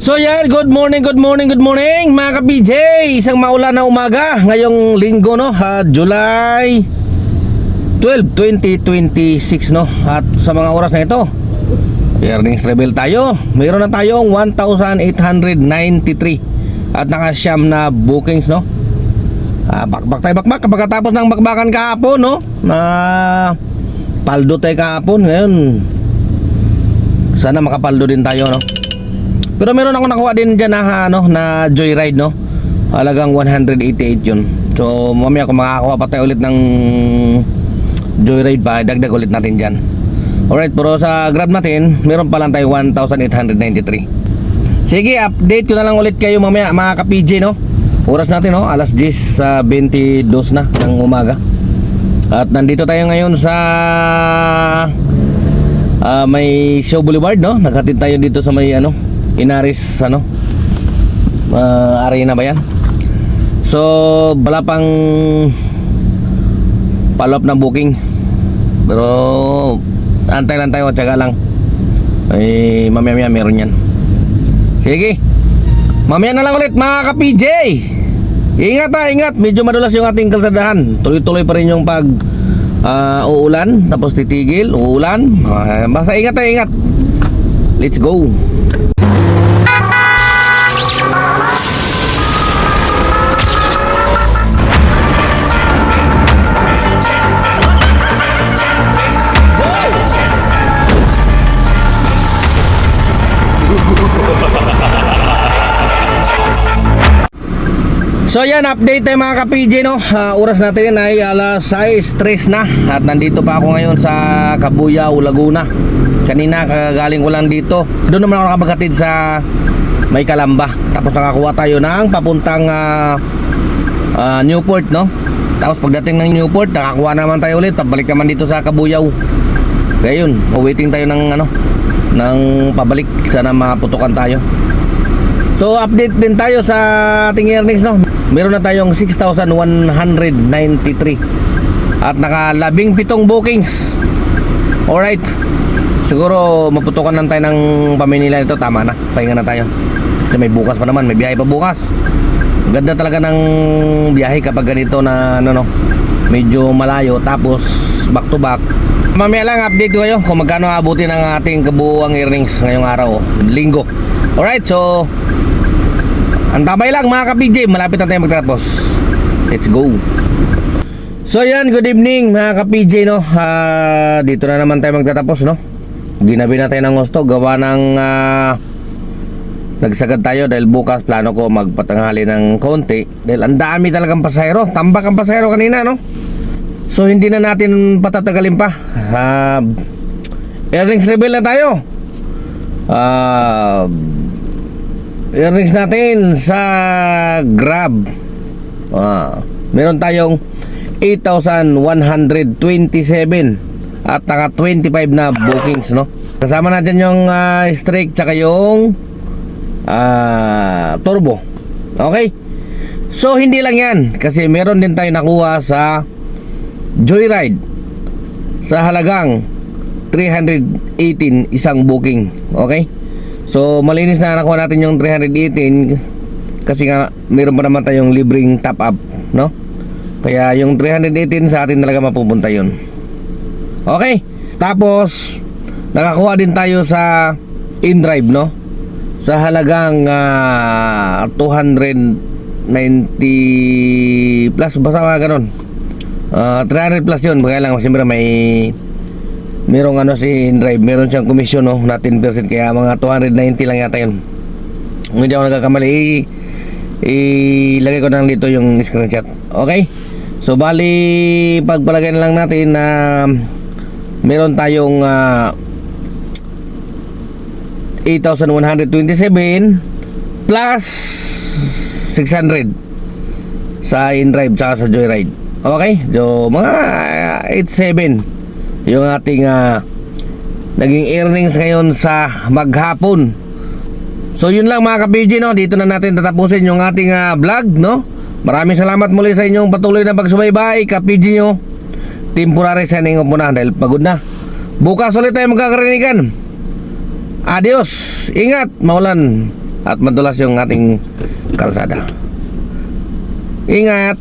So yan, good morning mga ka-PJ. Isang maulan na umaga ngayong linggo, no? July 12, 2026, no? At sa mga oras na ito, earnings reveal tayo. Mayroon na tayong 1,893 at nakasyam na bookings, no? Bakbak tayo bakbak. Pagkatapos ng bakbakan kahapon, no? Na paldo tayo kahapon. Ngayon, sana makapaldo din tayo, no? Pero meron ako nakuha din dyan na joyride, no? Halagang 188 yun. So mamaya kung makakakuha pa tayo ulit ng joyride pa, dagdag ulit natin dyan. Alright, pero sa Grab natin, meron pa lang tayo 1,893. Sige, update ko na lang ulit kayo mamaya mga ka-PJ, no? Oras natin, no? Alas 10:22 na ng umaga. At nandito tayo ngayon sa may Show Boulevard, no? Naghatid tayo dito sa may Inaris arena ba yan? So wala pang follow up ng booking, pero antay lang tayo, tsaga lang. Mamaya meron yan. Sige, mamaya na lang ulit mga ka-PJ. Ingat, medyo madulas yung ating kalsadahan. Tuloy-tuloy pa rin yung pag uulan, tapos titigil, uulan. Basta ingat. Let's go. So yan, update tayo mga ka-PJ, no? Oras natin ay alas 6:03 na. At nandito pa ako ngayon sa Cabuyao, Laguna. Kanina kagaling ko lang dito. Doon naman ako nakapaghatid sa may Calamba. Tapos nakakuha tayo ng papuntang Newport, no? Tapos pagdating ng Newport, nakakuha naman tayo ulit. Pabalik naman dito sa Cabuyao. Kaya yun, waiting tayo ng ng pabalik. Sana maputukan tayo. So update din tayo sa ating earnings, no? Meron na tayong 6,193 at naka-17 bookings. Alright, siguro maputukan lang tayo ng paminila nito. Tama na, pahinga na tayo kasi may bukas pa naman, may biyahe pa bukas. Ganda talaga ng biyahe kapag ganito na medyo malayo, tapos back to back. Mamaya lang update ko kayo kung magkano abutin ang ating kabuuang earnings ngayong araw, linggo. Alright, so antabay lang mga ka-PJ, malapit na tayo magtatapos. Let's go. So yan, good evening mga ka-PJ, no? Dito na naman tayo magtatapos, no? Ginabi na tayo ng gusto, gawa ng nagsagad tayo dahil bukas plano ko magpatanghali ng konti dahil ang dami talagang pasahero. Tambak ang pasahero kanina, no? So hindi na natin patatagalin pa. Earnings reveal na tayo. Earnings natin sa Grab, meron tayong 8,127 at naka 25 na bookings, no? Kasama natin yung strike tsaka yung turbo. Okay, so hindi lang yan, kasi meron din tayo nakuha sa joyride sa halagang 318 isang booking. Okay, so malinis na nakuha natin yung 318 kasi nga meron pa naman tayong libreng top up, no? Kaya yung 318 sa atin talaga mapupunta yun. Okay, tapos nakakuha din tayo sa InDrive, no? Sa halagang 290 plus, basta mga ganun, 300 plus yun. Kaya lang siyempre merong si InDrive, meron siyang komisyon, no, na 10%, kaya mga 290 lang yata yun. Kung hindi ako nagkakamali, ilagay ko na lang dito yung screenshot. Okay, so bali pagpalagay na lang natin na meron tayong 8,127 plus 600 sa InDrive tsaka sa joyride. Okay, so mga 87 yung ating naging earnings ngayon sa maghapon. So yun lang mga ka-PJ, no? Dito na natin tatapusin yung ating vlog, no? Maraming salamat muli sa inyong patuloy na pagsubaybay, ka-PJ nyo. Temporary signing off muna dahil pagod na. Bukas ulit tayo magkakarinigan. Adios, ingat, maulan. at madulas yung ating kalsada. Ingat!